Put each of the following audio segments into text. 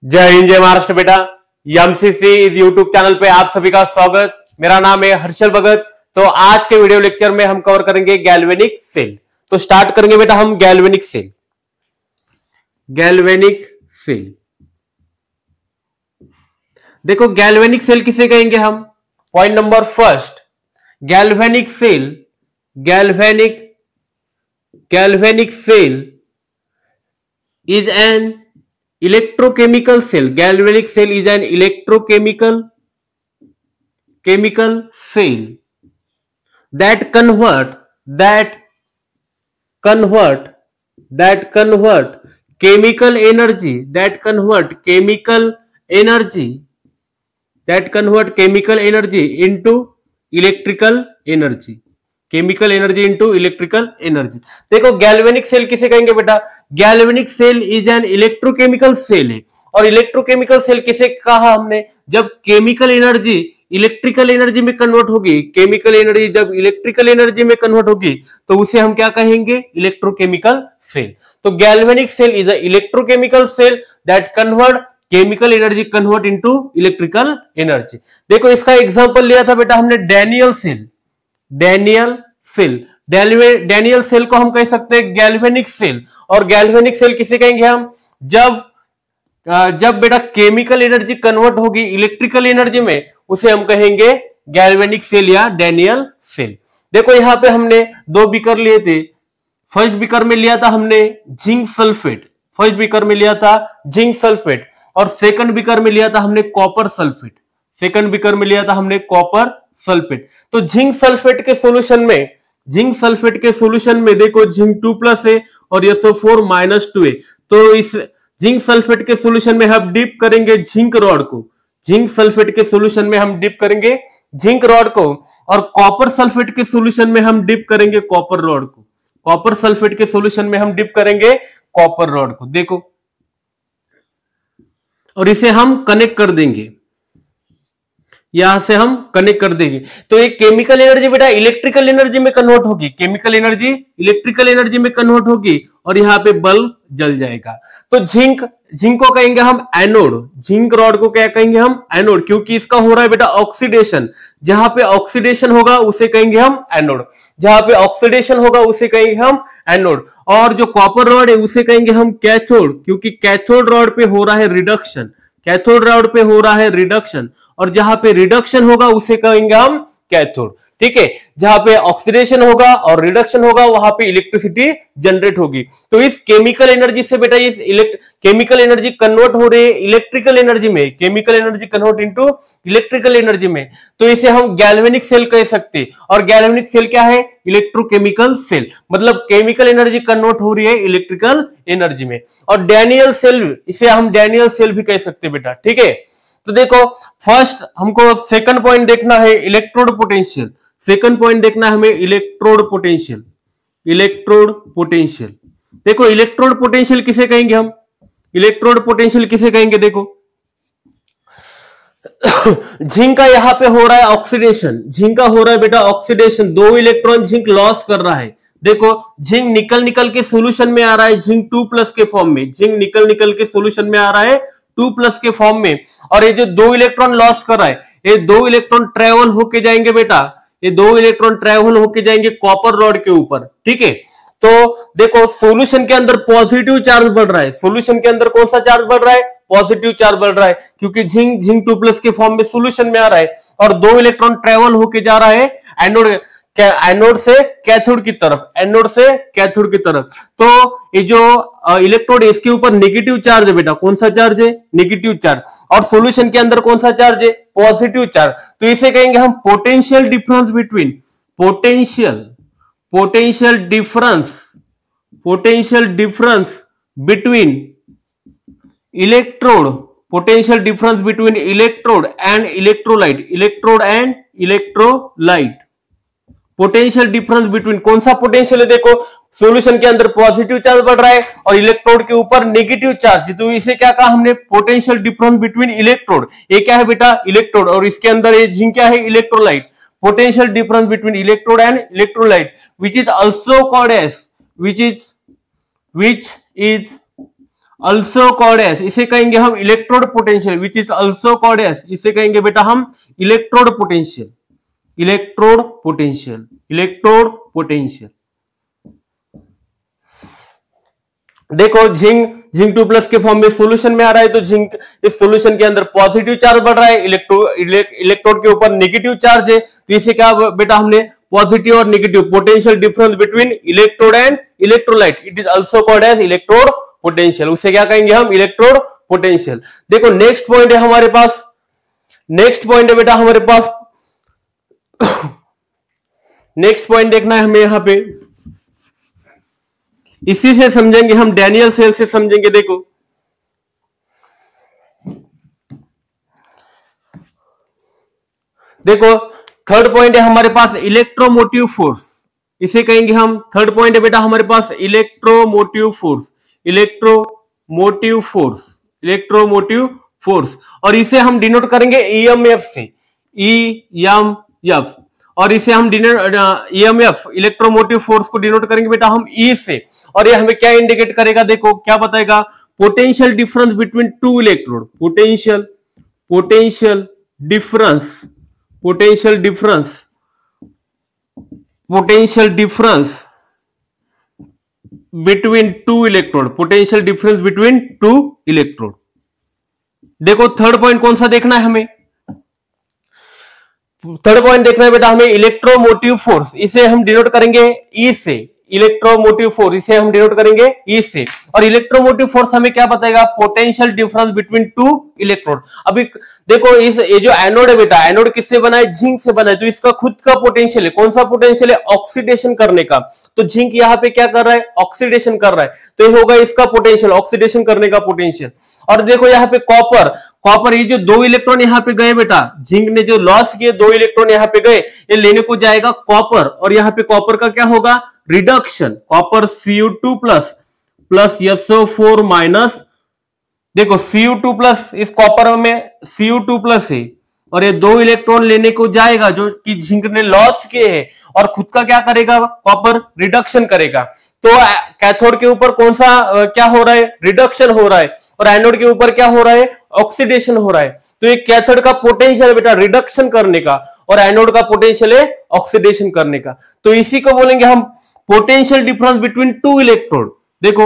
जय हिंद जय महाराष्ट्र बेटा। एमसीसी इस यूट्यूब चैनल पे आप सभी का स्वागत। मेरा नाम है हर्षल भगत। तो आज के वीडियो लेक्चर में हम कवर करेंगे गैल्वेनिक सेल। तो स्टार्ट करेंगे बेटा हम गैल्वेनिक सेल। गैल्वेनिक सेल, देखो गैल्वेनिक सेल किसे कहेंगे हम। Point number first, galvanic cell, galvanic cell is an electrochemical cell. Galvanic cell is an electrochemical cell that convert chemical energy into electrical energy. देखो galvanic cell किसे कहेंगे बेटा। Galvanic cell is an electrochemical cell है। और electrochemical cell किसे कहा हमने, जब केमिकल एनर्जी इलेक्ट्रिकल एनर्जी में कन्वर्ट होगी, केमिकल एनर्जी जब इलेक्ट्रिकल एनर्जी में कन्वर्ट होगी तो उसे हम क्या कहेंगे, इलेक्ट्रोकेमिकल सेल। तो galvanic cell is a electrochemical cell that convert chemical energy convert into electrical energy. देखो इसका एग्जांपल लिया था बेटा हमने डैनियल सेल को हम कह सकते हैं गैल्वेनिक सेल। और गैल्वेनिक सेल किसे कहेंगे हम, जब बेटा केमिकल एनर्जी कन्वर्ट होगी इलेक्ट्रिकल एनर्जी में, उसे हम कहेंगे गैल्वेनिक सेल या डैनियल सेल। देखो यहां पे हमने दो बीकर लिए थे। फर्स्ट बीकर में लिया था हमने जिंक सल्फेट, और सेकंड बीकर में लिया था हमने कॉपर सल्फेट। तो जिंक सल्फेट के सॉल्यूशन में देखो जिंक 2+ है और SO4- 2 है। तो इस जिंक सल्फेट के सॉल्यूशन में हम डिप करेंगे जिंक रॉड को, और कॉपर सल्फेट के सॉल्यूशन में हम डिप करेंगे कॉपर रॉड को। देखो और इसे हम कनेक्ट कर देंगे, यहां से हम कनेक्ट कर देंगे। तो एक केमिकल एनर्जी बेटा इलेक्ट्रिकल एनर्जी में कन्वर्ट होगी, और यहां पे बल्ब जल जाएगा। तो जिंक को कहेंगे हम एनोड, जिंक रॉड को क्या कहेंगे हम, एनोड, क्योंकि इसका हो रहा है बेटा ऑक्सीडेशन। जहां पे ऑक्सीडेशन होगा उसे कहेंगे हम एनोड। और जो कॉपर रॉड है उसे कहेंगे हम कैथोड, क्योंकि कैथोड रॉड पे हो रहा है रिडक्शन, और जहां पे रिडक्शन होगा उसे कहेंगे हम कैथोड। ठीक है, जहां पे ऑक्सीडेशन होगा और रिडक्शन होगा वहां पे इलेक्ट्रिसिटी जनरेट होगी। तो इस केमिकल एनर्जी से बेटा केमिकल एनर्जी कन्वर्ट हो रही है इलेक्ट्रिकल एनर्जी में, chemical energy convert into electrical energy में, तो इसे हम गैल्वेनिक सेल कह सकते हैं। और गैल्वेनिक सेल क्या है, इलेक्ट्रोकेमिकल सेल, मतलब केमिकल एनर्जी कन्वर्ट हो रही है इलेक्ट्रिकल एनर्जी में। और डैनियल सेल, इसे हम डैनियल सेल भी कह सकते हैं बेटा। ठीक है, तो देखो फर्स्ट हमको सेकंड पॉइंट देखना है इलेक्ट्रोड पोटेंशियल। देखो इलेक्ट्रोड पोटेंशियल किसे कहेंगे हम, देखो जिंक का यहां पे हो रहा है ऑक्सीडेशन, बेटा ऑक्सीडेशन, 2 इलेक्ट्रॉन जिंक लॉस कर रहा है। देखो जिंक निकल के सोल्यूशन में आ रहा है, जिंक 2+ के फॉर्म में, जिंक निकल के सोल्यूशन में आ रहा है 2+ के फॉर्म में। और ये जो 2 इलेक्ट्रॉन लॉस कर रहा है, ये 2 इलेक्ट्रॉन ट्रेवल होके जाएंगे बेटा, कॉपर रॉड के ऊपर। ठीक है, तो देखो सॉल्यूशन के अंदर पॉजिटिव चार्ज बढ़ रहा है, कौन सा चार्ज बढ़ रहा है, पॉजिटिव चार्ज बढ़ रहा है, क्योंकि जिंक 2+ के फॉर्म में सॉल्यूशन में आ रहा है। और 2 इलेक्ट्रॉन ट्रेवल होके जा रहा है एनोड से कैथोड की तरफ। तो ये जो इलेक्ट्रोड है इसके ऊपर नेगेटिव चार्ज है बेटा, कौन सा चार्ज है, नेगेटिव चार्ज। और सॉल्यूशन के अंदर कौन सा चार्ज है, पॉजिटिव चार्ज। तो इसे कहेंगे हम potential difference between electrode and electrolyte. Potential difference between, कौन सा पोटेंशियल है, देखो सॉल्यूशन के अंदर पॉजिटिव चार्ज बढ़ रहा है और इलेक्ट्रोड के ऊपर नेगेटिव चार्ज, तो इसे क्या कहा हमने, पोटेंशियल डिफरेंस बिटवीन इलेक्ट्रोड। ये क्या है बेटा, इलेक्ट्रोड, और इसके अंदर ये जिंक क्या है, electrolyte. Potential difference between electrode and electrolyte which is also called as, इसे कहेंगे हम electrode potential, which is also called as, इसे कहेंगे बेटा हम electrode potential, electrode potential, electrode potential. देखो जिंक 2+ के फॉर्म में सॉल्यूशन में आ रहा है, तो जिंक इस सॉल्यूशन के अंदर पॉजिटिव चार्ज बढ़ रहा है, इलेक्ट्रोड के ऊपर नेगेटिव चार्ज है, तो इसे क्या बेटा हमने पॉजिटिव और negative potential difference between electrode and electrolyte, it is also called as electrode potential, उसे क्या कहेंगे हम इलेक्ट्रोड पोटेंशियल। देखो नेक्स्ट पॉइंट है हमारे पास, नेक्स्ट पॉइंट है बेटा हमारे पास नेक्स्ट पॉइंट देखना है हमें यहां पे, इसी से समझेंगे हम, डैनियल सेल से समझेंगे। देखो थर्ड पॉइंट है हमारे पास इलेक्ट्रोमोटिव फोर्स, इसे कहेंगे हम, थर्ड पॉइंट है बेटा हमारे पास electromotive force, electromotive force, electromotive force, और इसे हम डिनोट करेंगे ईएमएफ से, ईएमएफ, और इसे हम ईएमएफ इलेक्ट्रोमोटिव फोर्स को डिनोट करेंगे बेटा हम ई से, और ये हमें क्या इंडिकेट करेगा, देखो क्या बताएगा, potential difference between two electrode, potential difference, potential difference, potential difference between two electrode, potential difference between two electrode. देखो थर्ड पॉइंट कौन सा देखना है हमें, थर्ड पॉइंट देखना है बेटा हमें इलेक्ट्रोमोटिव फोर्स, इसे हम डिनोट करेंगे ई से, इलेक्ट्रोमोटिव फोर्स इसे हम डिनोट करेंगे ई से, और इलेक्ट्रोमोटिव फोर्स हमें क्या बताएगा, potential difference between two electrode. अभी देखो इस ये जो एनोड है बेटा, एनोड किससे बना है, जिंक से बना है, तो इसका खुद का पोटेंशियल है, कौन सा पोटेंशियल है, ऑक्सीडेशन करने का, तो जिंक यहाँ पे क्या कर रहा है, ऑक्सीडेशन कर रहा है, तो ये होगा इसका पोटेंशियल, ऑक्सीडेशन करने का पोटेंशियल। और देखो यहाँ पे कॉपर, कॉपर ये जो 2 इलेक्ट्रॉन यहाँ पे गए बेटा, जिंक ने जो लॉस किए 2 इलेक्ट्रॉन यहाँ पे गए, ये लेने को जाएगा कॉपर, और यहाँ पे कॉपर का क्या होगा, reduction, copper Cu2 plus SO4 minus, देखो Cu2 प्लस, इस कॉपर में Cu2 प्लस है, और ये 2 इलेक्ट्रॉन लेने को जाएगा जो कि जिंक ने लॉस किए हैं, और खुद का क्या करेगा, कॉपर रिडक्शन करेगा। तो कैथोड के ऊपर कौन सा क्या हो रहा है, रिडक्शन हो रहा है, और एनोड के ऊपर क्या हो रहा है, ऑक्सीडेशन हो रहा है। तो ये कैथोड का पोटेंशियल बेटा रिडक्शन करने का, और एनोड का पोटेंशियल है ऑक्सीडेशन करने का, तो इसी को बोलेंगे हम potential difference between two electrode. देखो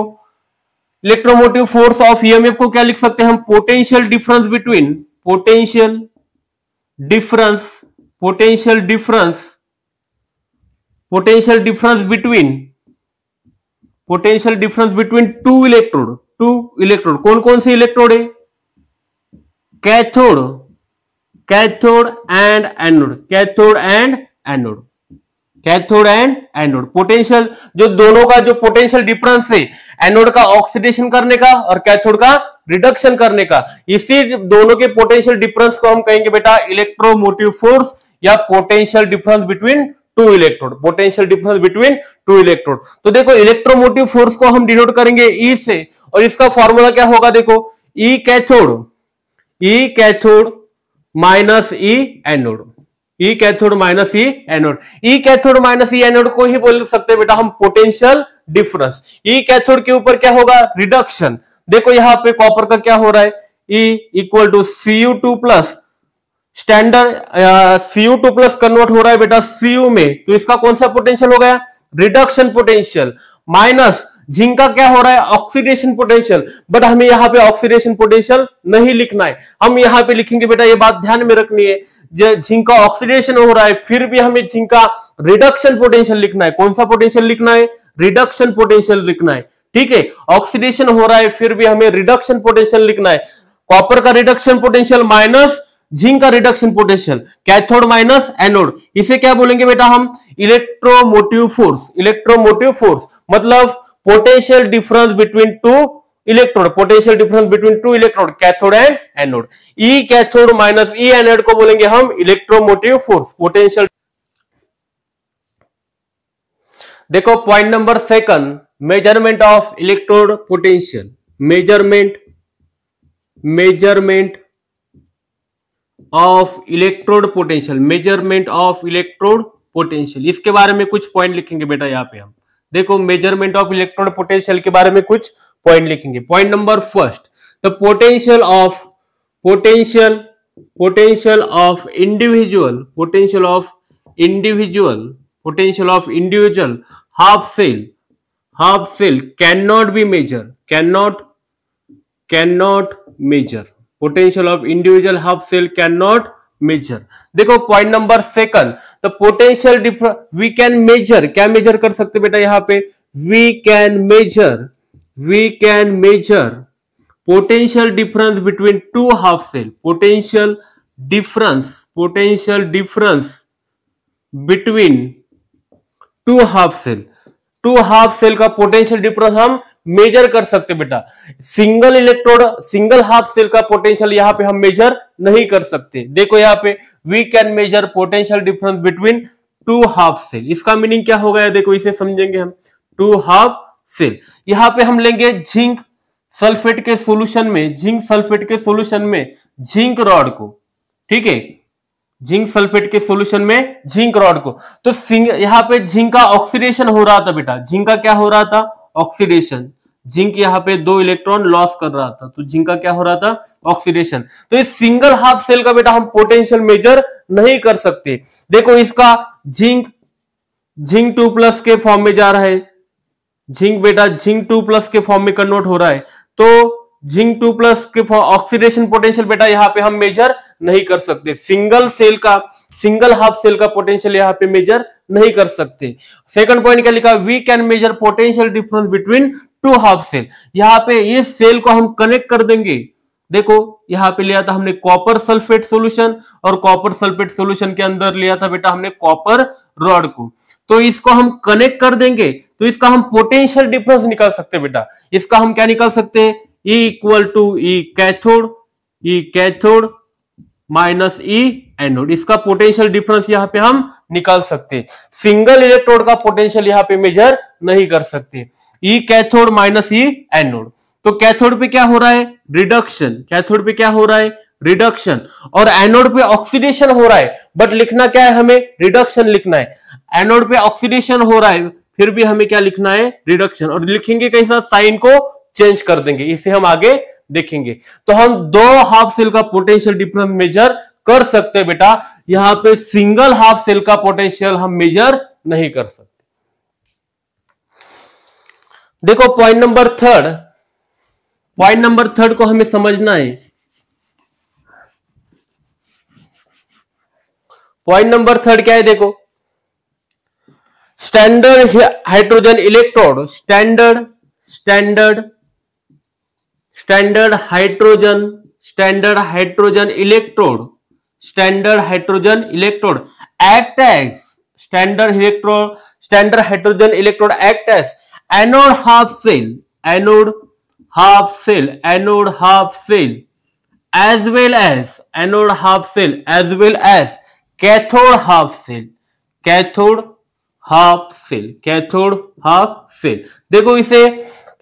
इलेक्ट्रोमोटिव फोर्स ऑफ ईएमएफ को क्या लिख सकते हैं हम, potential difference between, potential difference, potential difference, potential difference between, potential difference between two electrode, two electrode, कौन कौन से इलेक्ट्रोड है, cathode, cathode and anode, cathode and anode, cathode and anode, potential जो दोनों का जो पोटेंशियल डिफरेंस है, anode का ऑक्सीडेशन करने का और कैथोड का रिडक्शन करने का, इसी दोनों के पोटेंशियल डिफरेंस को हम कहेंगे बेटा इलेक्ट्रोमोटिव फोर्स या potential difference between two electrode, potential difference between two electrode. तो देखो इलेक्ट्रोमोटिव फोर्स को हम डिनोट करेंगे ई से, और इसका फॉर्मूला क्या होगा, देखो E cathode, E cathode minus E anode, E cathode minus E anode, E cathode minus E anode को ही बोल सकते हैं बेटा हम पोटेंशियल डिफरेंस। ई कैथोड के ऊपर क्या होगा, रिडक्शन, देखो यहां पे कॉपर का क्या हो रहा है, E equal to Cu2 plus, standard Cu2 plus convert हो रहा है बेटा Cu में, तो इसका कौन सा पोटेंशियल हो गया, रिडक्शन पोटेंशियल, माइनस जिंक का क्या हो रहा है, ऑक्सीडेशन पोटेंशियल, बट हमें यहाँ पे ऑक्सीडेशन पोटेंशियल नहीं लिखना है, हम यहाँ पे लिखेंगे बेटा, ये बात ध्यान में रखनी है, जिंक का ऑक्सीडेशन हो रहा है, फिर भी हमें जिंक का रिडक्शन पोटेंशियल लिखना है, कौन सा पोटेंशियल लिखना है, रिडक्शन पोटेंशियल लिखना है, ठीक है, ऑक्सीडेशन हो रहा है फिर भी हमें रिडक्शन पोटेंशियल लिखना है, कॉपर का रिडक्शन पोटेंशियल माइनस जिंक का reduction potential, cathode minus anode, इसे क्या बोलेंगे बेटा हम, इलेक्ट्रोमोटिव फोर्स, इलेक्ट्रोमोटिव फोर्स मतलब potential difference between two electrode, potential difference between two electrode, cathode and anode, E cathode minus E anode को बोलेंगे हम इलेक्ट्रोमोटिव फोर्स, पोटेंशियल। देखो point number second, measurement of electrode potential, measurement, measurement of electrode potential, measurement of electrode potential, इसके बारे में कुछ point लिखेंगे बेटा यहाँ पे हम। देखो मेजरमेंट ऑफ इलेक्ट्रोड पोटेंशियल के बारे में कुछ पॉइंट लिखेंगे। Point number first, the potential of individual half cell cannot be measured, cannot measure, potential of individual half cell cannot measure। देखो point number second, the potential difference we can measure, क्या measure कर सकते बेटा यहां पे, we can measure potential difference between two half cell, potential difference between two half cell का potential difference हम measure कर सकते बेटा। सिंगल हाफ सेल का पोटेंशियल यहां पे हम मेजर नहीं कर सकते। देखो यहां पे we can measure potential difference between two half cell, इसका मीनिंग क्या होगा देखो, इसे समझेंगे हम। टू हाफ सेल, यहां पे हम लेंगे जिंक सल्फेट के सॉल्यूशन में जिंक रॉड को, ठीक है, जिंक सल्फेट के सॉल्यूशन में जिंक रॉड को। तो यहां पे जिंक का ऑक्सीडेशन हो रहा था बेटा, जिंक का क्या हो रहा था, ऑक्सीडेशन। जिंक यहां पे 2 इलेक्ट्रॉन लॉस कर रहा था, तो जिंक का क्या हो रहा था, ऑक्सीडेशन। तो इस सिंगल हाफ सेल का बेटा हम पोटेंशियल मेजर नहीं कर सकते। देखो इसका जिंक 2+ के फॉर्म में जा रहा है, जिंक 2+ के फॉर्म में कन्वर्ट हो रहा है, तो जिंक 2+ के ऑक्सीडेशन पोटेंशियल बेटा यहां पे हम मेजर नहीं कर सकते। सिंगल हाफ सेल का पोटेंशियल यहां पे मेजर नहीं कर सकते। सेकंड पॉइंट क्या लिखा, we can measure potential difference between two half cell, यहां पे इस सेल को हम कनेक्ट कर देंगे। देखो यहां पे लिया था हमने कॉपर सल्फेट सॉल्यूशन, और कॉपर सल्फेट सॉल्यूशन के अंदर लिया था बेटा हमने कॉपर रॉड को, तो इसको हम कनेक्ट कर देंगे, तो इसका हम पोटेंशियल डिफरेंस निकाल सकते हैं बेटा। इसका हम क्या निकाल सकते हैं, E equal to E cathode minus E anode, इसका पोटेंशियल डिफरेंस यहां पे हम निकाल सकते हैं। सिंगल इलेक्ट्रोड का पोटेंशियल यहां पे मेजर नहीं कर सकते। E cathode minus E anode, तो कैथोड पे क्या हो रहा है, रिडक्शन, और एनोड पे ऑक्सीडेशन हो रहा है, बट लिखना क्या है, हमें रिडक्शन लिखना है। एनोड पे ऑक्सीडेशन हो रहा है, फिर भी हमें क्या लिखना है, रिडक्शन, और लिखेंगे कैसा, साइन को चेंज कर देंगे, इसे हम आगे देखेंगे। तो हम 2 हाफ सेल का पोटेंशियल डिफरेंस मेजर कर सकते हैं बेटा, यहां पे सिंगल हाफ सेल का पोटेंशियल हम मेजर नहीं कर सकते। देखो पॉइंट नंबर थर्ड को हमें समझना है। पॉइंट नंबर थर्ड क्या है, देखो standard hydrogen electrode, standard hydrogen electrode act as standard hydrogen electrode act as anode half cell as well as cathode half cell। देखो इसे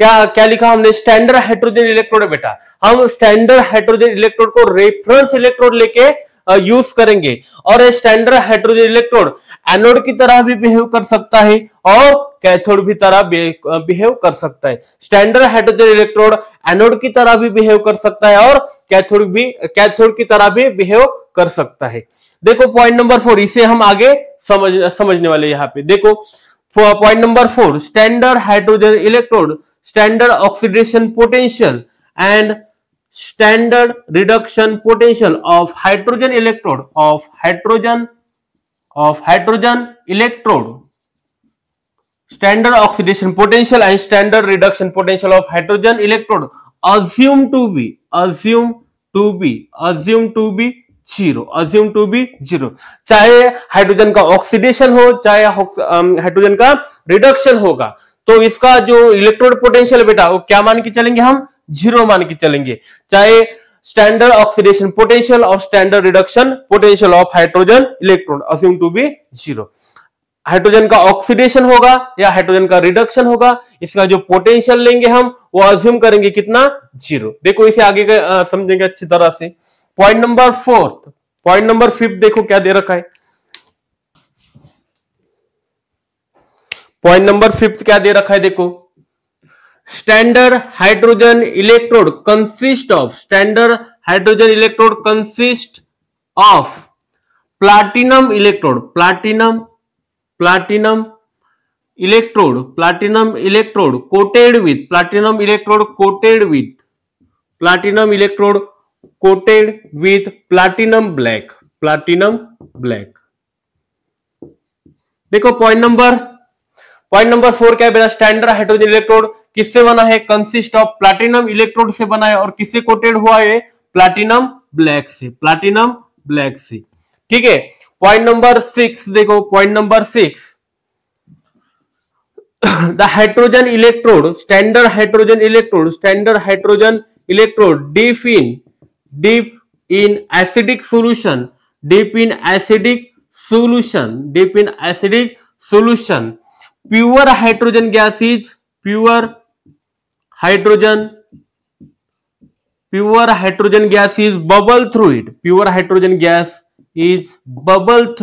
क्या लिखा हमने, स्टैंडर्ड हाइड्रोजन इलेक्ट्रोड है बेटा, हम स्टैंडर्ड हाइड्रोजन इलेक्ट्रोड को रेफरेंस इलेक्ट्रोड लेके यूज करेंगे, और स्टैंडर्ड हाइड्रोजन इलेक्ट्रोड एनोड की तरह भी बिहेव कर सकता है और कैथोड भी तरह बिहेव कर सकता है। स्टैंडर्ड हाइड्रोजन इलेक्ट्रोड एनोड की तरह भी बिहेव कर सकता है और कैथोड की तरह भी बिहेव कर सकता है। देखो पॉइंट नंबर 4, इसे हम आगे समझने वाले यहाँ पे। देखो point number 4, standard hydrogen electrode, standard oxidation potential and standard reduction potential of hydrogen electrode, standard oxidation potential and standard reduction potential of hydrogen electrode assume to be zero, चाहे hydrogen का ऑक्सीडेशन हो चाहे hydrogen का reduction होगा, तो इसका जो electrode potential बेटा वो क्या मान के चलेंगे, हम 0 मान के चलेंगे, चाहे स्टैंडर्ड ऑक्सीडेशन पोटेंशियल और standard reduction potential of hydrogen electrode assume to be 0। Hydrogen का ऑक्सीडेशन होगा या हाइड्रोजन का रिडक्शन होगा, इसका जो पोटेंशियल लेंगे हम वो अस्यूम करेंगे कितना, 0। देखो इसे आगे समझेंगे अच्छी तरह से। पॉइंट नंबर 5 देखो क्या दे रखा है। पॉइंट नंबर 5 क्या दे रखा है, देखो standard hydrogen electrode consist of, standard hydrogen electrode consist of platinum electrode, platinum electrode coated with, platinum electrode coated with platinum black, देखो पॉइंट नंबर 4 क्या है बेटा, स्टैंडर्ड हाइड्रोजन इलेक्ट्रोड किससे बना है, कंसिस्ट ऑफ प्लैटिनम इलेक्ट्रोड से बना है और किससे कोटेड हुआ है, प्लैटिनम ब्लैक से, ठीक है। पॉइंट नंबर 6 देखो, point number 6, the hydrogen electrode, standard hydrogen electrode deep in acidic solution, pure hydrogen gas is bubble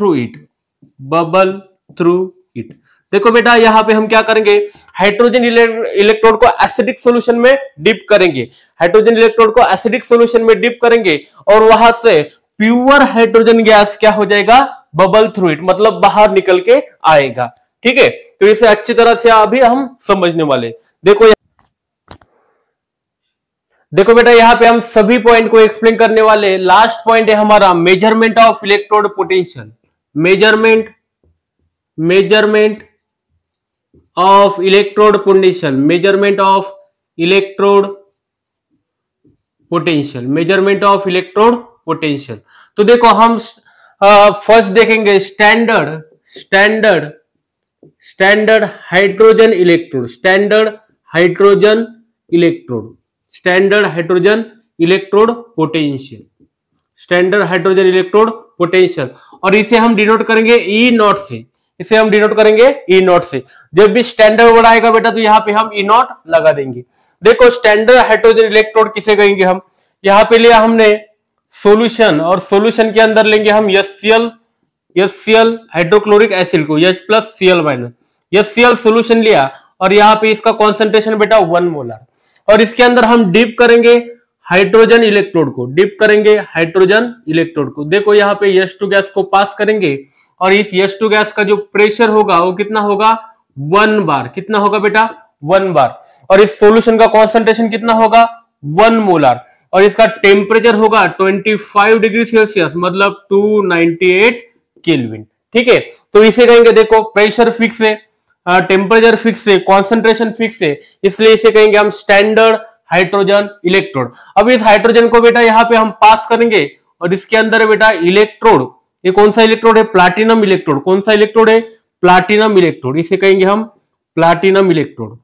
through it, देखो बेटा यहां पे हम क्या करेंगे, हाइड्रोजन इलेक्ट्रोड को एसिडिक सॉल्यूशन में डिप करेंगे, और वहां से प्योर हाइड्रोजन गैस क्या हो जाएगा, बबल थ्रू इट, मतलब बाहर निकल के आएगा, ठीक है। तो इसे अच्छी तरह से अभी हम समझने वाले। देखो बेटा यहां पे हम सभी पॉइंट को एक्सप्लेन करने वाले। लास्ट पॉइंट है हमारा measurement of electrode potential, measurement of electrode potential. तो देखो हम फर्स्ट देखेंगे स्टैंडर्ड हाइड्रोजन इलेक्ट्रोड पोटेंशियल, और इसे हम डिनोट करेंगे ई नॉट से, जब भी स्टैंडर्ड वर्ड आएगा बेटा तो यहाँ पे हम ई नॉट लगा देंगे। देखो स्टैंडर्ड हाइड्रोजन इलेक्ट्रोड किसे कहेंगे हम, यहाँ पे लिया हमने सॉल्यूशन, और सॉल्यूशन के अंदर लेंगे हम HCl हाइड्रोक्लोरिक एसिड को, H+Cl-, HCl सॉल्यूशन लिया, और यहाँ पे इसका कॉन्सेंट्रेशन बेटा 1 मोलर, और इसके अंदर हम डिप करेंगे हाइड्रोजन इलेक्ट्रोड को, देखो यहाँ पे H2 गैस को पास करेंगे, और इस H2 गैस का जो प्रेशर होगा वो कितना होगा, 1 बार, कितना होगा बेटा 1 बार, और इस सॉल्यूशन का कॉन्सेंट्रेशन कितना होगा 1 मोलर, और इसका टेम्परेचर होगा 25 डिग्री सेल्सियस, मतलब 298 केल्विन, ठीक है। तो इसे कहेंगे, देखो प्रेशर फिक्स है, टेम्परेचर फिक्स है, कॉन्सेंट्रेशन फिक्स है, इसलिए इसे कहेंगे हम स्टैंडर्ड हाइड्रोजन इलेक्ट्रोड। अब इस हाइड्रोजन को बेटा यहाँ पे हम पास करेंगे, और इसके अंदर है बेटा इलेक्ट्रोड, ये कौन सा इलेक्ट्रोड है, प्लैटिनम इलेक्ट्रोड, कौन सा इलेक्ट्रोड है, प्लैटिनम इलेक्ट्रोड, इसे कहेंगे हम प्लैटिनम इलेक्ट्रोड।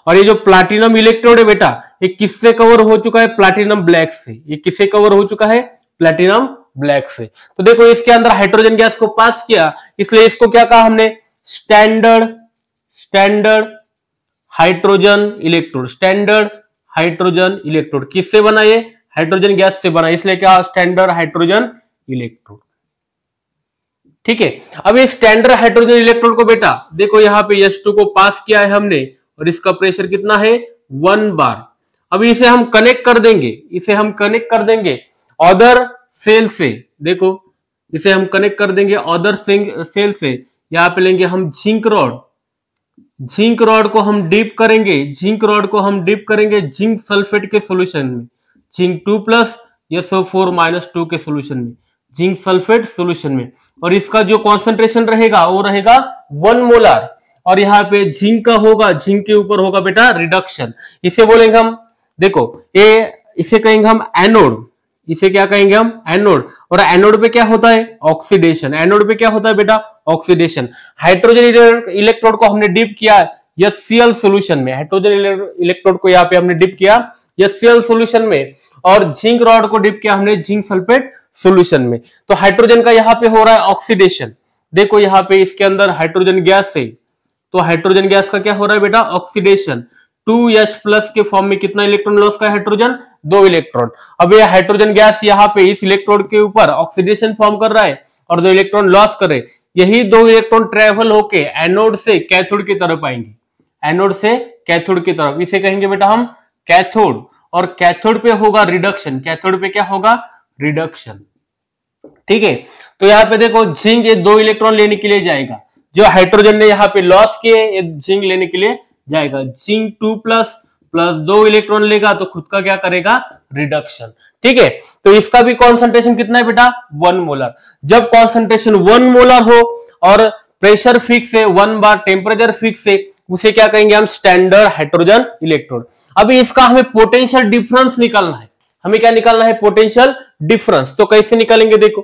और ये जो प्लैटिनम इलेक्ट्रोड है बेटा ये किससे कवर हो चुका है, प्लैटिनम ब्लैक से, ये किससे कवर हो चुका है, प्लैटिनम ब्लैक से। तो देखो इसके अंदर हाइड्रोजन गैस को पास किया, इसलिए इसको क्या कहा हमने, स्टैंडर्ड हाइड्रोजन इलेक्ट्रोड, किससे बना, ये हाइड्रोजन गैस से बना, इसलिए क्या स्टैंडर्ड हाइड्रोजन इलेक्ट्रोड, ठीक है। अब ये स्टैंडर्ड हाइड्रोजन इलेक्ट्रोड को बेटा देखो यहाँ पे H2 को पास किया है हमने, और इसका प्रेशर कितना है 1 बार। अब इसे हम कनेक्ट कर देंगे अदर सेल से, देखो इसे हम कनेक्ट कर देंगे अदर सेल से, यहाँ पे लेंगे हम जिंक रॉड को हम डिप करेंगे, जिंक सल्फेट के सॉल्यूशन में, जिंक 2+ SO4- 2 के सॉल्यूशन में, जिंक सल्फेट सॉल्यूशन में, और इसका जो कॉन्सेंट्रेशन रहेगा वो रहेगा 1 मोलर, और यहाँ पे जिंक का होगा, जिंक के ऊपर होगा बेटा रिडक्शन, इसे बोलेंगे हम, देखो इसे कहेंगे हम एनोड, इसे क्या कहेंगे हम एनोड, और एनोड पे क्या होता है ऑक्सीडेशन, ऑक्सीडेशन। हाइड्रोजन इलेक्ट्रोड को हमने डिप किया HCl सॉल्यूशन में, हाइड्रोजन इलेक्ट्रोड को यहाँ पे हमने डिप किया HCl सॉल्यूशन में, और जिंक रॉड को डिप किया हमने जिंक सल्फेट सॉल्यूशन में। तो हाइड्रोजन का यहाँ पे हो रहा है ऑक्सीडेशन, देखो यहाँ पे इसके अंदर हाइड्रोजन गैस है, तो हाइड्रोजन गैस का क्या हो रहा है बेटा ऑक्सीडेशन, 2H+ के फॉर्म में कितना इलेक्ट्रॉन लॉस का हाइड्रोजन, 2 इलेक्ट्रॉन। अब ये हाइड्रोजन गैस यहाँ पे इस इलेक्ट्रोड के ऊपर ऑक्सीडेशन फॉर्म कर रहा है और 2 इलेक्ट्रॉन लॉस करे, यही 2 इलेक्ट्रॉन ट्रेवल होके एनोड से कैथोड की तरफ आएंगे, एनोड से कैथोड की तरफ, इसे कहेंगे बेटा हम कैथोड। और कैथोड पे होगा रिडक्शन, कैथोड पे क्या होगा, रिडक्शन। ठीक है, तो यहाँ पे देखो जिंक ये 2 इलेक्ट्रॉन लेने के लिए जाएगा, जो हाइड्रोजन ने यहाँ पे लॉस किए ये जिंक लेने के लिए जाएगा। जिंक 2+ प्लस 2 इलेक्ट्रॉन लेगा तो खुद का क्या करेगा, रिडक्शन। ठीक है, तो इसका भी कॉन्सेंट्रेशन कितना है बेटा, 1 मोलर। जब कॉन्सेंट्रेशन 1 मोलर हो और प्रेशर फिक्स है 1 बार, टेम्परेचर फिक्स है, उसे क्या कहेंगे हम, स्टैंडर्ड हाइड्रोजन इलेक्ट्रोड। अभी इसका हमें पोटेंशियल डिफरेंस निकालना है, हमें क्या निकालना है, पोटेंशियल डिफरेंस। तो कैसे निकालेंगे, देखो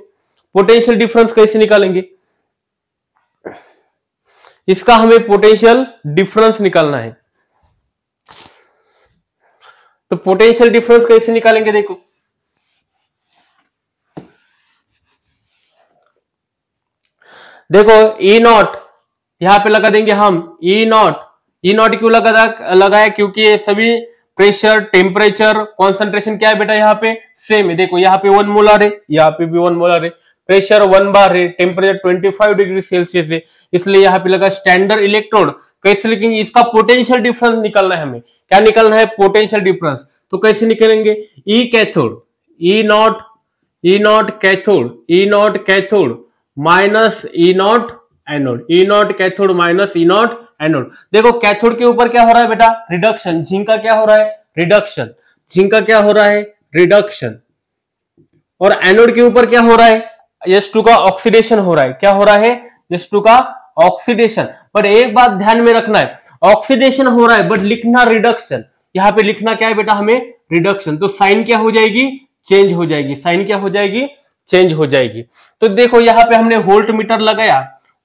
पोटेंशियल डिफरेंस कैसे निकालेंगे, इसका हमें पोटेंशियल डिफरेंस निकालना है। तो पोटेंशियल डिफरेंस कैसे निकालेंगे, देखो देखो ई नॉट यहां पे लगा देंगे हम, ई नॉट क्यों लगाया, क्योंकि ये सभी प्रेशर, टेम्परेचर, कॉन्सेंट्रेशन क्या है बेटा यहाँ पे सेम है। देखो यहाँ पे 1 मोलर है, यहाँ पे भी 1 मोलर है, प्रेशर 1 बार है, टेम्परेचर 25 डिग्री सेल्सियस है, इसलिए यहाँ पे लगा स्टैंडर्ड इलेक्ट्रोड। कैसे लिखेंगे, इसका पोटेंशियल डिफरेंस निकालना है हमें, क्या निकालना है, पोटेंशियल डिफरेंस। तो कैसे निकलेंगे, ई cathode, E nought cathode minus E nought anode, E nought cathode minus E nought anode. देखो कैथोड के ऊपर क्या हो रहा है बेटा, रिडक्शन, जिंक का क्या हो रहा है, रिडक्शन, जिंक का क्या हो रहा है, रिडक्शन। और एनोड के ऊपर क्या हो रहा है, H2 का ऑक्सीडेशन हो रहा है, क्या हो रहा है, H2 का ऑक्सीडेशन। पर एक बात ध्यान में रखना है, ऑक्सीडेशन हो रहा है बट लिखना रिडक्शन, यहाँ पे लिखना क्या है बेटा हमें, रिडक्शन। तो साइन क्या हो जाएगी, चेंज हो जाएगी, साइन क्या हो जाएगी, चेंज हो जाएगी। तो देखो यहाँ पे हमने वोल्ट मीटर लगाया,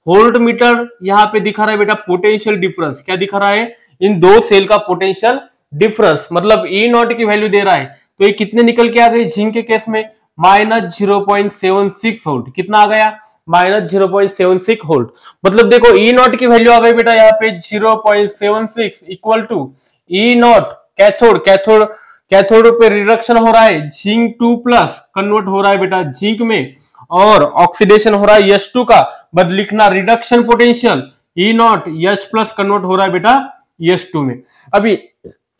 वोल्ट मीटर यहाँ पे दिखा रहा है बेटा पोटेंशियल डिफरेंस, क्या दिखा रहा है, इन 2 सेल का पोटेंशियल डिफरेंस, मतलब ई नॉट की वैल्यू दे रहा है। तो ये कितने निकल के आ गए, जिंक के केस में -0.76 वोल्ट, कितना आ गया, -0.76 वोल्ट। मतलब देखो ई नॉट की वैल्यू आ गई बेटा यहाँ पे 0.76 equal to E nought cathode पे रिडक्शन हो रहा है, जिंक 2+ कन्वर्ट हो रहा है बेटा जिंक में, और ऑक्सीडेशन हो रहा है H2 का, बट लिखना reduction potential E not H+ convert हो रहा है बेटा H2 में। अभी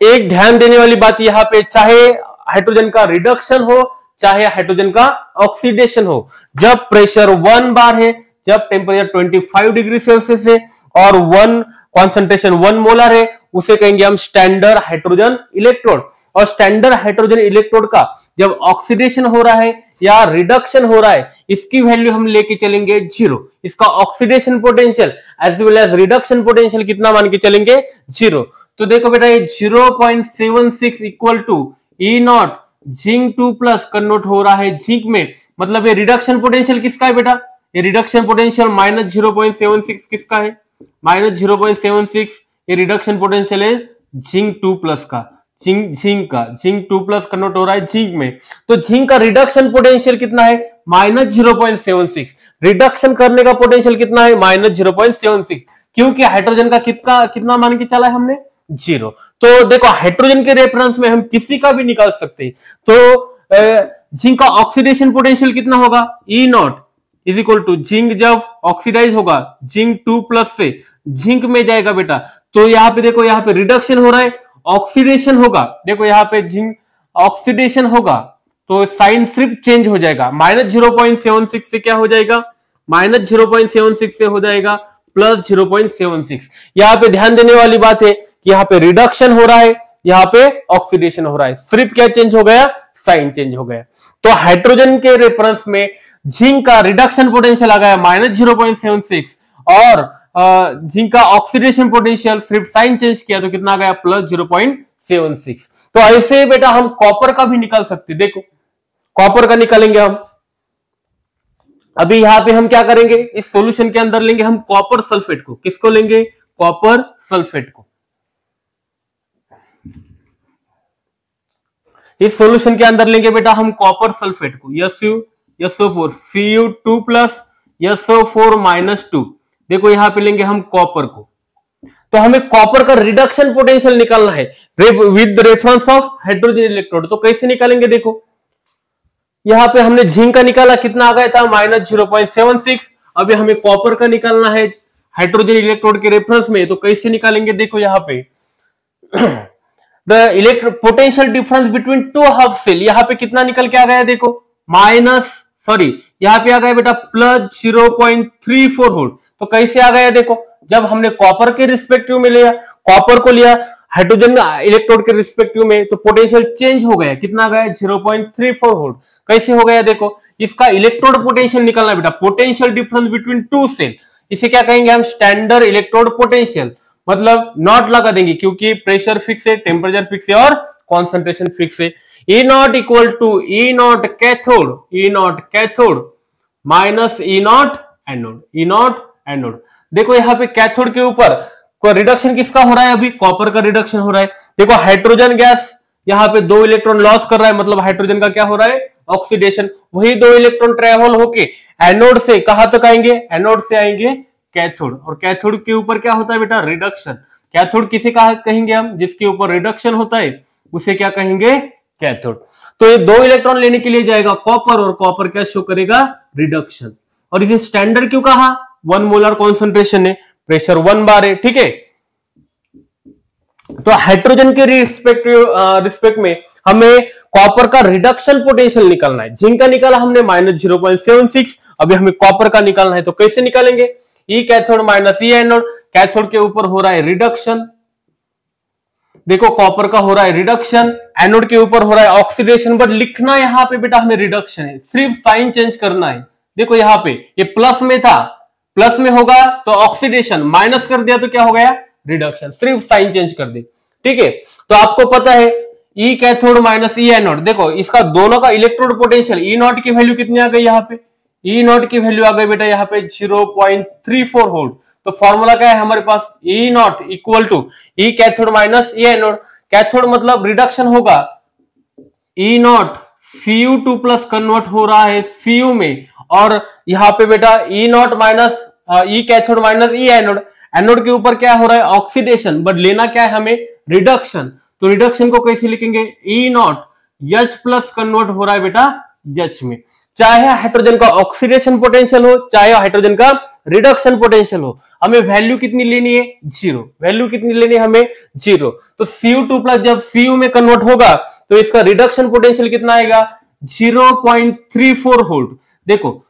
एक ध्यान देने वाली बात यहाँ पे, चाहे हाइड्रोजन का रिडक्शन हो चाहे हाइड्रोजन का ऑक्सीडेशन हो, जब प्रेशर 1 बार है, जब टेम्परेचर 25 डिग्री सेल्सियस है और 1 कॉन्सेंट्रेशन 1 मोलर है, उसे कहेंगे हम स्टैंडर्ड हाइड्रोजन इलेक्ट्रोड। और स्टैंडर्ड हाइड्रोजन इलेक्ट्रोड का जब ऑक्सीडेशन हो रहा है या रिडक्शन हो रहा है, इसकी वैल्यू हम लेके चलेंगे 0, इसका oxidation potential as well as reduction potential कितना मान के चलेंगे, 0। तो देखो बेटा ये 0.76 equal to E nought zinc 2+ convert हो रहा है जिंक में, मतलब ये रिडक्शन पोटेंशियल किसका है बेटा, ये रिडक्शन पोटेंशियल -0.76 किसका है, -0.76 ये रिडक्शन पोटेंशियल है जिंक 2+ का, जिंक 2+ कन्वर्ट हो रहा है जिंक में। तो जिंक का रिडक्शन पोटेंशियल कितना है, -0.76, रिडक्शन करने का पोटेंशियल कितना है, -0.76, क्योंकि हाइड्रोजन का कितना मान के चला है हमने, 0। तो देखो हाइड्रोजन के रेफरेंस में हम किसी का भी निकाल सकते हैं। तो जिंक का ऑक्सीडेशन पोटेंशियल कितना होगा, E nought is equal to, zinc जब ऑक्सीडाइज होगा जिंक 2+ से जिंक में जाएगा बेटा, तो यहाँ पे देखो यहाँ पे रिडक्शन हो रहा है, ऑक्सीडेशन होगा, देखो यहाँ पे जिंक ऑक्सीडेशन होगा तो साइन सिर्फ चेंज हो जाएगा, -0.76 से क्या हो जाएगा, -0.76 से हो जाएगा +0.76। यहाँ पे ध्यान देने वाली बात है कि यहाँ पे रिडक्शन हो रहा है, यहाँ पे ऑक्सीडेशन हो रहा है, सिर्फ क्या चेंज हो गया, साइन चेंज हो गया। तो हाइड्रोजन के रेफरेंस में जिंक का रिडक्शन पोटेंशियल आ गया -0.76 और जिंक का ऑक्सीडेशन पोटेंशियल सिर्फ साइन चेंज किया तो कितना आ गया, +0.76। तो ऐसे बेटा हम कॉपर का भी निकाल सकते, देखो कॉपर का निकालेंगे हम। अभी यहां पे हम क्या करेंगे, इस सॉल्यूशन के अंदर लेंगे हम कॉपर सल्फेट को, किसको लेंगे, कॉपर सल्फेट को। इस सॉल्यूशन के अंदर लेंगे बेटा हम कॉपर सल्फेट को, SO4 Cu2+ SO4-2, देखो यहां पे लेंगे हम कॉपर को। तो हमें कॉपर का रिडक्शन पोटेंशियल निकालना है with reference of hydrogen electrode. तो कैसे निकालेंगे, देखो यहां पे हमने जिंक का निकाला, कितना आ गया था, -0.76, अभी हमें कॉपर का निकालना है हाइड्रोजन इलेक्ट्रोड के रेफरेंस में, तो कैसे निकालेंगे देखो यहाँ पे the electro potential difference between two half cell, यहाँ पे कितना निकल के आ गया देखो यहाँ पे आ गया बेटा प्लस 0.34 वोल्ट। तो कैसे आ गया देखो, जब हमने कॉपर के रिस्पेक्टिव में लिया, कॉपर को लिया हाइड्रोजन इलेक्ट्रोड के रिस्पेक्टिव में, तो पोटेंशियल चेंज हो गया, कितना गया 0.34 वोल्ट। कैसे हो गया देखो, इसका इलेक्ट्रोड पोटेंशियल निकलना बेटा, potential difference between two cell, इसे क्या कहेंगे हम स्टैंडर्ड इलेक्ट्रोड पोटेंशियल, मतलब नॉट लगा देंगे क्योंकि प्रेशर फिक्स है, टेम्परेचर फिक्स है और कॉन्सेंट्रेशन फिक्स है। E nought equal to E nought cathode minus E nought anode. देखो यहाँ पे कैथोड के ऊपर रिडक्शन किसका हो रहा है, अभी कॉपर का रिडक्शन हो रहा है। देखो हाइड्रोजन गैस यहाँ पे 2 इलेक्ट्रॉन लॉस कर रहा है, मतलब हाइड्रोजन का क्या हो रहा है ऑक्सीडेशन, वही 2 इलेक्ट्रॉन ट्रेवल होके एनोड से कहां तक आएंगे, एनोड से आएंगे कैथोड, और कैथोड के ऊपर क्या होता है बेटा रिडक्शन। कैथोड किसे कहेंगे हम, जिसके ऊपर रिडक्शन होता है उसे क्या कहेंगे कैथोड। तो ये 2 इलेक्ट्रॉन लेने के लिए जाएगा कॉपर, और कॉपर क्या शो करेगा रिडक्शन। और इसे स्टैंडर्ड क्यों कहा, 1 मोलर कॉन्सेंट्रेशन है, प्रेशर 1 बार है, ठीक है। तो हाइड्रोजन के रिस्पेक्ट में हमें कॉपर का रिडक्शन पोटेंशियल निकालना है। जिंक का निकाला हमने -0.76, अभी हमें कॉपर का निकालना है, तो कैसे निकालेंगे, ई cathode minus E anode, cathode के ऊपर हो रहा है रिडक्शन, देखो कॉपर का हो रहा है रिडक्शन, एनोड के ऊपर हो रहा है ऑक्सीडेशन, बट लिखना यहाँ पे बेटा हमें रिडक्शन है, सिर्फ साइन चेंज करना है। देखो यहाँ पे ये प्लस में था, प्लस में होगा तो ऑक्सीडेशन, माइनस कर दिया तो क्या हो गया रिडक्शन, सिर्फ साइन चेंज कर दे, ठीक है। तो आपको पता है ई कैथोड माइनस ई एनोड, देखो इसका दोनों का इलेक्ट्रोड पोटेंशियल, ई नॉट की वैल्यू कितनी आ गई यहाँ पे, ई नॉट की वैल्यू आ गई बेटा यहाँ पे 0.34 वोल्ट। तो फॉर्मूला क्या है हमारे पास, E nought equal to E cathode minus E anode, cathode मतलब रिडक्शन होगा, E not Cu2 plus convert हो रहा है Cu में, और यहाँ पे बेटा E nought minus E cathode minus E anode, anode के ऊपर क्या हो रहा है ऑक्सीडेशन, बट लेना क्या है हमें रिडक्शन। तो रिडक्शन को कैसे लिखेंगे, E not H plus convert हो रहा है बेटा H में, चाहे हाइड्रोजन का ऑक्सीडेशन पोटेंशियल हो चाहे हाइड्रोजन का रिडक्शन पोटेंशियल हो, हमें वैल्यू कितनी लेनी है 0, वैल्यू कितनी लेनी है हमें 0। तो Cu2 प्लस जब Cu में कन्वर्ट होगा तो इसका रिडक्शन पोटेंशियल कितना आएगा 0.34 वोल्ट। देखो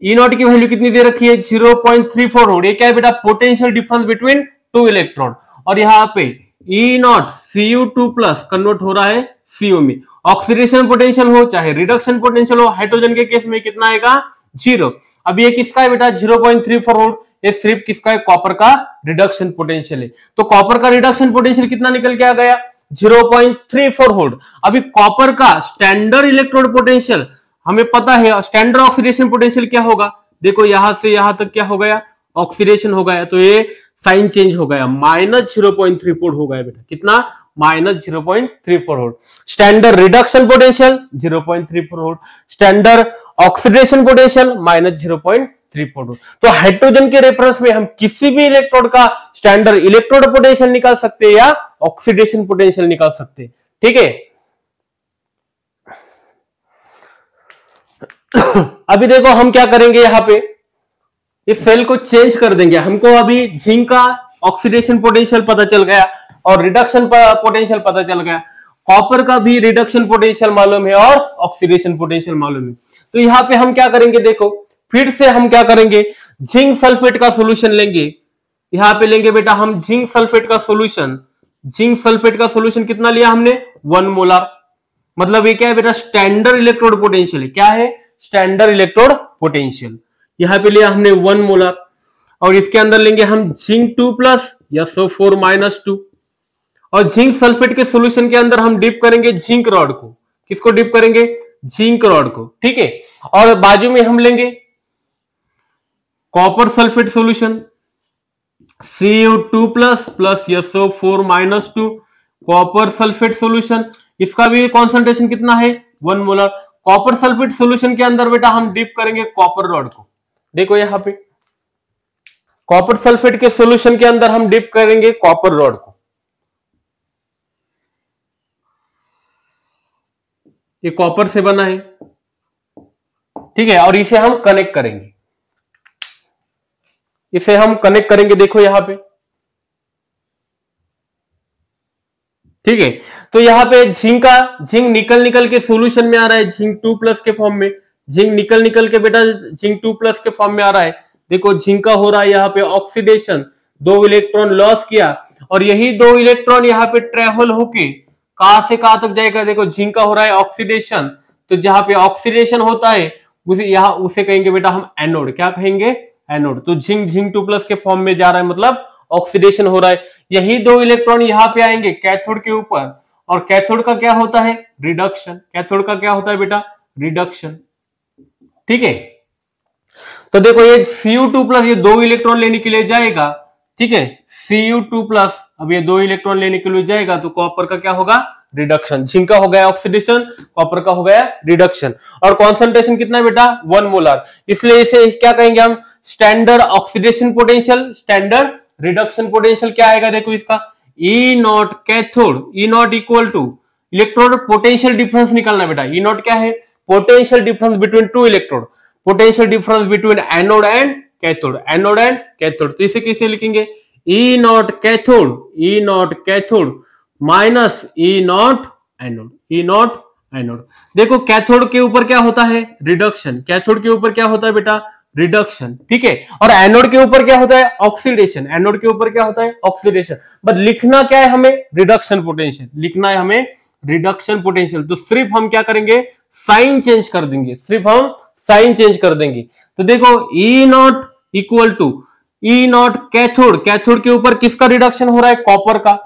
ई नॉट की वैल्यू कितनी दे रखी है 0.34 वोल्ट, ये क्या है बेटा पोटेंशियल डिफरेंस बिटवीन 2 इलेक्ट्रॉन, और यहाँ पे ई नॉट Cu2 प्लस कन्वर्ट हो रहा है Cu में, ऑक्सीडेशन पोटेंशियल हो चाहे रिडक्शन पोटेंशियल हो, हाइड्रोजन के केस में कितना आएगा 0। अब ये किसका है बेटा 0.34 वोल्ट, ये सिर्फ किसका है कॉपर का रिडक्शन पोटेंशियल है। तो कॉपर का रिडक्शन पोटेंशियल कितना निकल के आ गया 0.34 वोल्ट। अभी कॉपर का स्टैंडर्ड इलेक्ट्रोड पोटेंशियल हमें पता है, स्टैंडर्ड ऑक्सीडेशन पोटेंशियल क्या होगा, देखो यहां से यहां तक क्या हो गया ऑक्सीडेशन हो गया, तो ये साइन चेंज हो गया -0.34 हो गया बेटा, कितना -0.34 volt. Standard reduction potential 0.34 volt, standard oxidation potential -0.34 volt. तो हाइड्रोजन के रेफरेंस में हम किसी भी इलेक्ट्रोड का स्टैंडर्ड इलेक्ट्रोड पोटेंशियल निकाल सकते हैं या ऑक्सीडेशन पोटेंशियल निकाल सकते हैं, ठीक है। अभी देखो हम क्या करेंगे, यहाँ पे इस सेल को चेंज कर देंगे। हमको अभी जिंक का ऑक्सीडेशन पोटेंशियल पता चल गया और रिडक्शन पोटेंशियल पता चल गया, कॉपर का भी रिडक्शन पोटेंशियल मालूम है और ऑक्सीडेशन पोटेंशियल मालूम है। तो यहाँ पे हम क्या करेंगे, देखो फिर से हम क्या करेंगे, जिंक सल्फेट का सोल्यूशन लेंगे। यहाँ पे लेंगे बेटा हम जिंक सल्फेट का सोल्यूशन, जिंक सल्फेट का सोल्यूशन कितना लिया हमने 1 मोलर, मतलब ये क्या है बेटा स्टैंडर्ड इलेक्ट्रोड पोटेंशियल है, क्या है स्टैंडर्ड इलेक्ट्रोड पोटेंशियल। यहाँ पे लिया हमने 1 मोलर, और इसके अंदर लेंगे हम जिंक 2 प्लस या SO4 -2, और जिंक सल्फेट के सॉल्यूशन के अंदर हम डिप करेंगे जिंक रॉड को, किसको डिप करेंगे जिंक रॉड को, ठीक है। और बाजू में हम लेंगे copper sulphate solution Cu2 plus SO4 -2 copper sulphate solution, इसका भी कॉन्सेंट्रेशन कितना है 1 मोलर। कॉपर सल्फेट सॉल्यूशन के अंदर बेटा हम डिप करेंगे कॉपर रॉड को, देखो यहाँ पे कॉपर सल्फेट के सॉल्यूशन के अंदर हम डिप करेंगे कॉपर रॉड को, ये कॉपर से बना है, ठीक है, और इसे हम कनेक्ट करेंगे। इसे हम कनेक्ट करेंगे, देखो यहां पे, ठीक है। तो यहाँ पे झिंक निकल निकल के सोल्यूशन में आ रहा है, झिंक 2+ के फॉर्म में, झिंक निकल निकल के बेटा झिंक 2+ के फॉर्म में आ रहा है। देखो झिंक का हो रहा है यहाँ पे ऑक्सीडेशन, 2 इलेक्ट्रॉन लॉस किया, और यही 2 इलेक्ट्रॉन यहाँ पे ट्रेवल होके कहां से कहां तक जाएगा, देखो झिंक का हो रहा है ऑक्सीडेशन, तो जहां पे ऑक्सीडेशन होता है उसे कहेंगे बेटा हम एनोड, क्या कहेंगे, एनोड। तो झिंक 2+ के फॉर्म में जा रहा है, मतलब ऑक्सीडेशन हो रहा है। यही 2 इलेक्ट्रॉन यहां पे आएंगे कैथोड के ऊपर, और कैथोड का क्या होता है, रिडक्शन। कैथोड का क्या होता है बेटा, रिडक्शन, ठीक है। तो देखो ये Cu2+, ये 2 इलेक्ट्रॉन लेने के लिए जाएगा, ठीक है, Cu2+, अब ये 2 इलेक्ट्रॉन लेने के लिए जाएगा, तो कॉपर का क्या होगा, रिडक्शन। झिंक का हो गया ऑक्सीडेशन, कॉपर का हो गया रिडक्शन। और कॉन्सेंट्रेशन कितना है बेटा, 1 मोलर, इसलिए इसे क्या कहेंगे हम, standard oxidation potential, standard reduction potential क्या आएगा, देखो इसका E nought cathode, E nought equal to electrode potential difference निकालना बेटा। ई नॉट क्या है, potential difference between 2 electrode, potential difference between anode and cathode, anode and cathode. तो इसे कैसे लिखेंगे, E nought cathode, E nought cathode minus E nought anode, E nought anode. देखो cathode के ऊपर क्या होता है, रिडक्शन, कैथोड के ऊपर क्या होता है बेटा, रिडक्शन, ठीक है। और एनोड के ऊपर क्या होता है, ऑक्सीडेशन, एनोड के ऊपर क्या होता है, ऑक्सीडेशन। बट लिखना क्या है हमें, रिडक्शन पोटेंशियल, लिखना है हमें रिडक्शन पोटेंशियल। तो सिर्फ हम क्या करेंगे, साइन चेंज कर देंगे, सिर्फ हम साइन चेंज कर देंगे। तो देखो E nought equal to E nought cathode, cathode के ऊपर किसका रिडक्शन हो रहा है, कॉपर का।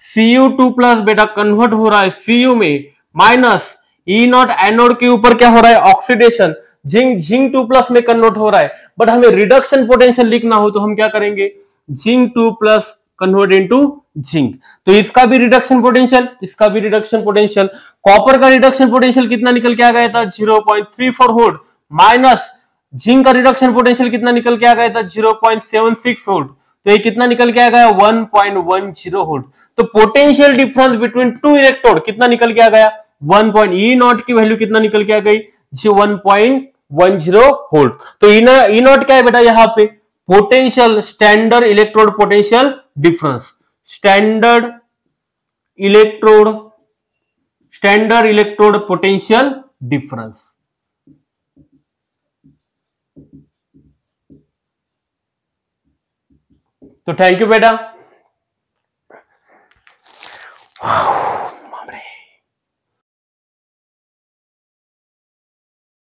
Cu2+ बेटा कन्वर्ट हो रहा है Cu में, माइनस ई नॉट एनोड के ऊपर क्या हो रहा है, ऑक्सीडेशन, झिंक 2+ में कन्वर्ट हो रहा है। बट हमें रिडक्शन पोटेंशियल लिखना हो तो हम क्या करेंगे, झिंक 2+ कन्वर्ट इनटू झिंक। तो इसका भी रिडक्शन पोटेंशियल, इसका भी रिडक्शन पोटेंशियल। कॉपर का रिडक्शन पोटेंशियल कितना निकल के आ गया था, 0.34 वोल्ट, माइनस झिंक का रिडक्शन पोटेंशियल कितना निकल के आ गया था, 0.76 वोल्ट। तो ये कितना निकल के आ गया, 1.10 वोल्ट। तो पोटेंशियल डिफरेंस बिटवीन 2 इलेक्ट्रोड कितना निकल के आ गया, 1. ई नॉट की वैल्यू कितना निकल के आ गई, 1.10 वोल्ट। तो ई नॉट क्या है बेटा, यहां पे potential, standard electrode potential difference, standard electrode potential difference. तो थैंक यू बेटा।